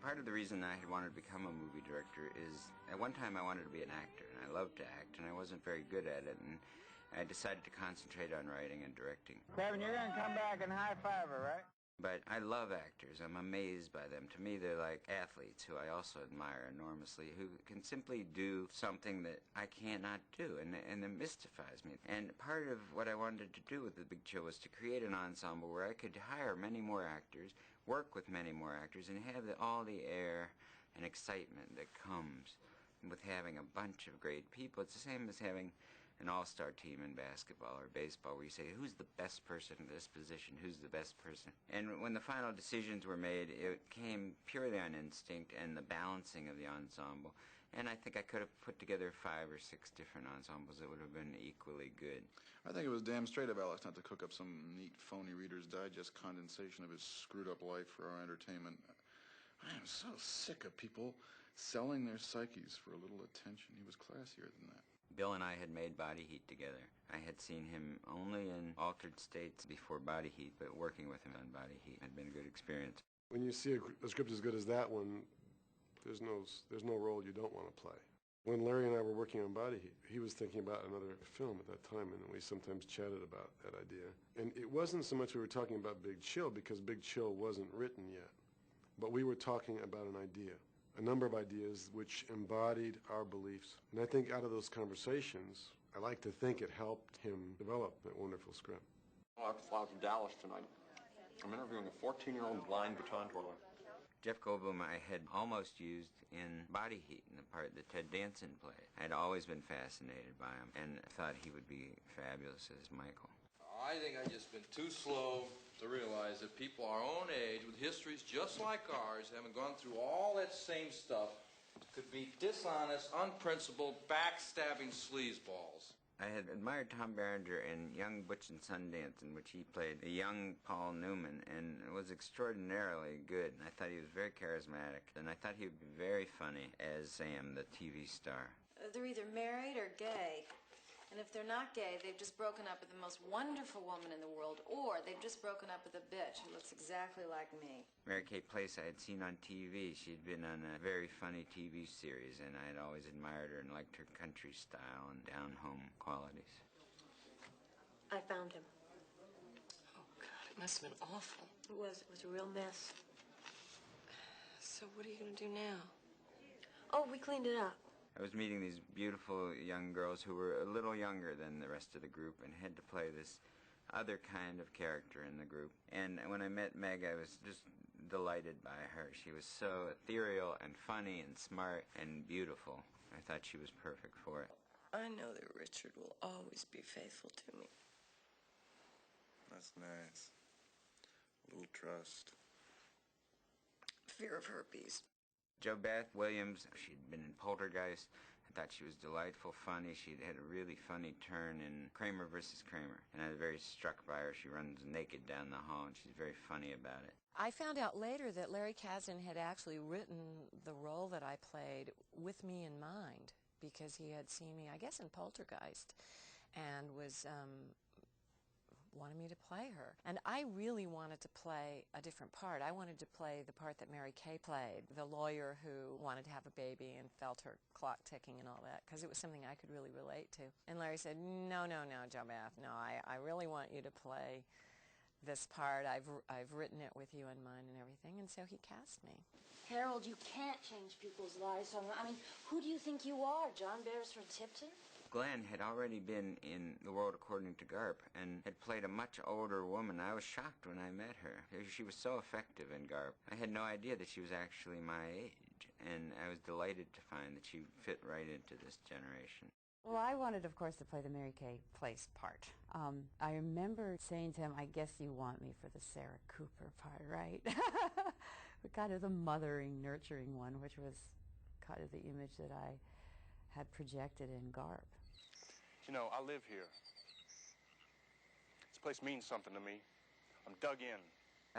Part of the reason I had wanted to become a movie director is at one time I wanted to be an actor, and I loved to act, and I wasn't very good at it, and I decided to concentrate on writing and directing. Kevin, you're going to come back and high-five her, right? But I love actors. I'm amazed by them. To me, they're like athletes who I also admire enormously, who can simply do something that I cannot do, and it mystifies me. And part of what I wanted to do with The Big Chill was to create an ensemble where I could hire many more actors, work with many more actors, and have all the air and excitement that comes with having a bunch of great people. It's the same as having an all-star team in basketball or baseball where you say, who's the best person in this position, who's the best person? And when the final decisions were made, it came purely on instinct and the balancing of the ensemble. And I think I could have put together 5 or 6 different ensembles that would have been equally good. I think it was damn straight of Alex not to cook up some neat, phony Reader's Digest condensation of his screwed-up life for our entertainment. I am so sick of people selling their psyches for a little attention. He was classier than that. Bill and I had made Body Heat together. I had seen him only in Altered States before Body Heat, but working with him on Body Heat had been a good experience. When you see a script as good as that one, there's no role you don't want to play. When Larry and I were working on Body Heat, he was thinking about another film at that time, and we sometimes chatted about that idea. And it wasn't so much we were talking about Big Chill, because Big Chill wasn't written yet, but we were talking about an idea. A number of ideas which embodied our beliefs. And I think out of those conversations, I like to think it helped him develop that wonderful script. Well, I have to fly out to Dallas tonight. I'm interviewing a 14-year-old blind baton twirler. Jeff Goldblum I had almost used in Body Heat, in the part that Ted Danson played. I had always been fascinated by him and thought he would be fabulous as Michael. I think I've just been too slow to realize that people our own age, with histories just like ours, having gone through all that same stuff, could be dishonest, unprincipled, backstabbing sleazeballs. I had admired Tom Berenger in Young Butch and Sundance, in which he played a young Paul Newman, and it was extraordinarily good. And I thought he was very charismatic, and I thought he would be very funny as Sam, the TV star. They're either married or gay. And if they're not gay, they've just broken up with the most wonderful woman in the world, or they've just broken up with a bitch who looks exactly like me. Mary Kay Place I had seen on TV. She'd been on a very funny TV series, and I had always admired her and liked her country style and down-home qualities. I found him. Oh, God, it must have been awful. It was a real mess. So what are you going to do now? Oh, we cleaned it up. I was meeting these beautiful young girls who were a little younger than the rest of the group and had to play this other kind of character in the group. And when I met Meg, I was just delighted by her. She was so ethereal and funny and smart and beautiful. I thought she was perfect for it. I know that Richard will always be faithful to me. That's nice. A little trust. Fear of herpes. JoBeth Williams, she'd been in Poltergeist. I thought she was delightful, funny. She had a really funny turn in Kramer vs. Kramer. And I was very struck by her. She runs naked down the hall, and she's very funny about it. I found out later that Larry Kasdan had actually written the role that I played with me in mind, because he had seen me, I guess, in Poltergeist, and was wanted me to play her. And I really wanted to play a different part. I wanted to play the part that Mary Kay played, the lawyer who wanted to have a baby and felt her clock ticking and all that, because it was something I could really relate to. And Larry said, no, JoBeth, no, I really want you to play this part. I've written it with you in mind and everything, and so he cast me. Harold, you can't change people's lives. I mean, who do you think you are, John Beresford Tipton? Glenn had already been in The World According to Garp and had played a much older woman. I was shocked when I met her. She was so effective in Garp. I had no idea that she was actually my age, and I was delighted to find that she fit right into this generation. Well, I wanted, of course, to play the Mary Kay Place part. I remember saying to him, I guess you want me for the Sarah Cooper part, right? Kind of the mothering, nurturing one, which was kind of the image that I had projected in Garp. You know, I live here. This place means something to me. I'm dug in.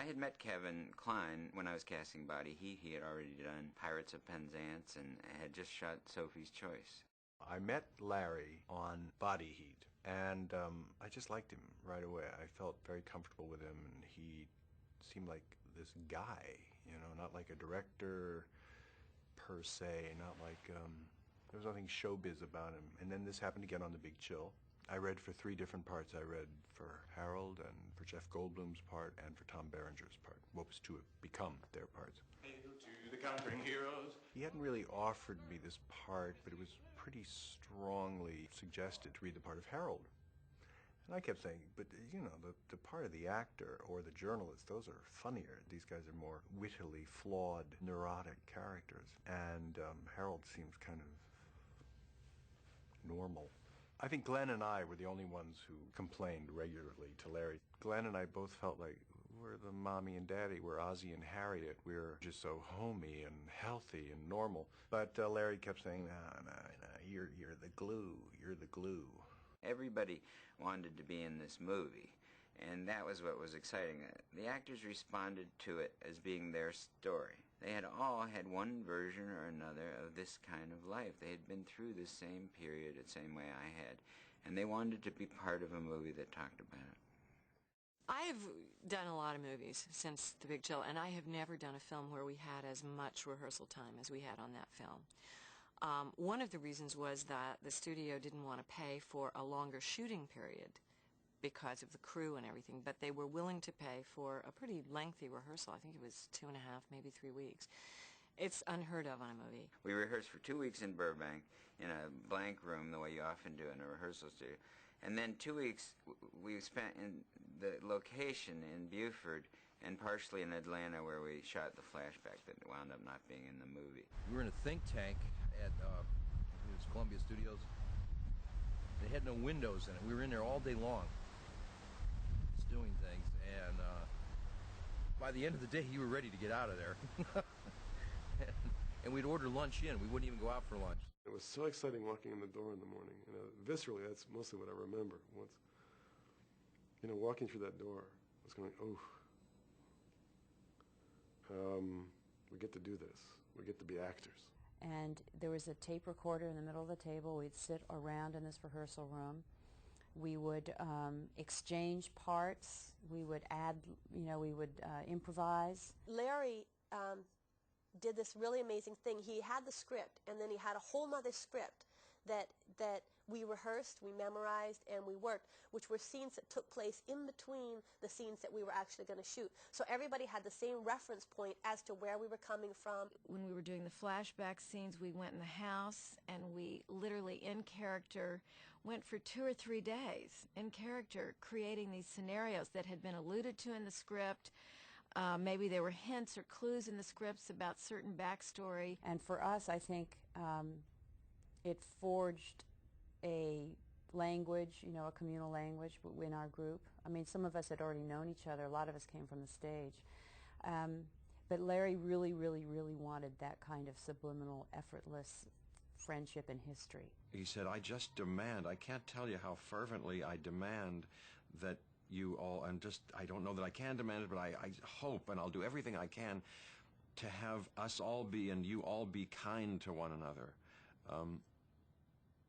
I had met Kevin Kline when I was casting Body Heat. He had already done Pirates of Penzance and had just shot Sophie's Choice. I met Larry on Body Heat, and I just liked him right away. I felt very comfortable with him, and he seemed like this guy, you know, not like a director per se, not like, there was nothing showbiz about him. And then this happened again on The Big Chill. I read for 3 different parts. I read for Harold and for Jeff Goldblum's part and for Tom Berenger's part, what was to become their parts. Hail to the conquering heroes. He hadn't really offered me this part, but it was pretty strongly suggested to read the part of Harold. And I kept saying, but you know, the part of the actor or the journalist, those are funnier. These guys are more wittily flawed, neurotic characters. And Harold seems kind of normal. I think Glenn and I were the only ones who complained regularly to Larry. Glenn and I both felt like we're the mommy and daddy. We're Ozzie and Harriet. We're just so homey and healthy and normal. But Larry kept saying, no, you're the glue. You're the glue. Everybody wanted to be in this movie, and that was what was exciting. The actors responded to it as being their story. They had all had one version or another of this kind of life. They had been through the same period the same way I had, and they wanted to be part of a movie that talked about it. I've done a lot of movies since The Big Chill, and I have never done a film where we had as much rehearsal time as we had on that film. One of the reasons was that the studio didn't want to pay for a longer shooting period because of the crew and everything, but they were willing to pay for a pretty lengthy rehearsal. I think it was 2.5, maybe 3 weeks. It's unheard of on a movie. We rehearsed for 2 weeks in Burbank in a blank room, the way you often do in a rehearsal studio. And then 2 weeks we spent in the location in Buford and partially in Atlanta, where we shot the flashback that wound up not being in the movie. We were in a think tank at it was Columbia Studios. They had no windows in it. We were in there all day long, just doing things. And by the end of the day, you were ready to get out of there. and we'd order lunch in. We wouldn't even go out for lunch. It was so exciting walking in the door in the morning. You know, viscerally, that's mostly what I remember. Once, you know, walking through that door, I was going, oh. We get to do this. We get to be actors. And there was a tape recorder in the middle of the table. We'd sit around in this rehearsal room. We would exchange parts. We would add, you know, we would improvise. Larry did this really amazing thing. He had the script, and then he had a whole nother script that we rehearsed, we memorized, and we worked, which were scenes that took place in between the scenes that we were actually going to shoot. So everybody had the same reference point as to where we were coming from. When we were doing the flashback scenes, we went in the house, and we literally, in character, went for 2 or 3 days, in character, creating these scenarios that had been alluded to in the script. Maybe there were hints or clues in the scripts about certain backstory. And for us, I think it forged a language, you know, a communal language in our group. I mean, some of us had already known each other. A lot of us came from the stage. But Larry really, really, really wanted that kind of subliminal, effortless friendship in history. He said, I just demand, I can't tell you how fervently I demand that you all, and just, I don't know that I can demand it, but I hope, and I'll do everything I can to have us all be, and you all be kind to one another.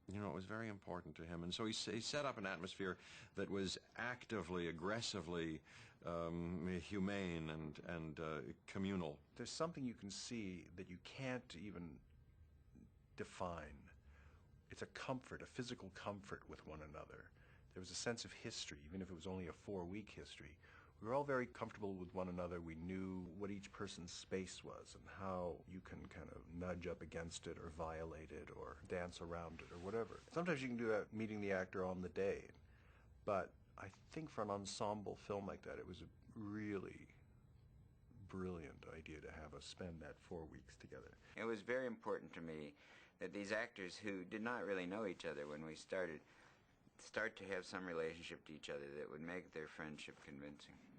You know, it was very important to him. And so he set up an atmosphere that was actively, aggressively humane and communal. There's something you can see that you can't even define. It's a comfort, a physical comfort with one another. There was a sense of history, even if it was only a 4-week history. We were all very comfortable with one another. We knew what each person's space was and how you can kind of nudge up against it or violate it or dance around it or whatever. Sometimes you can do that meeting the actor on the day. But I think for an ensemble film like that, it was a really brilliant idea to have us spend that 4 weeks together. It was very important to me that these actors who did not really know each other when we started start to have some relationship to each other that would make their friendship convincing.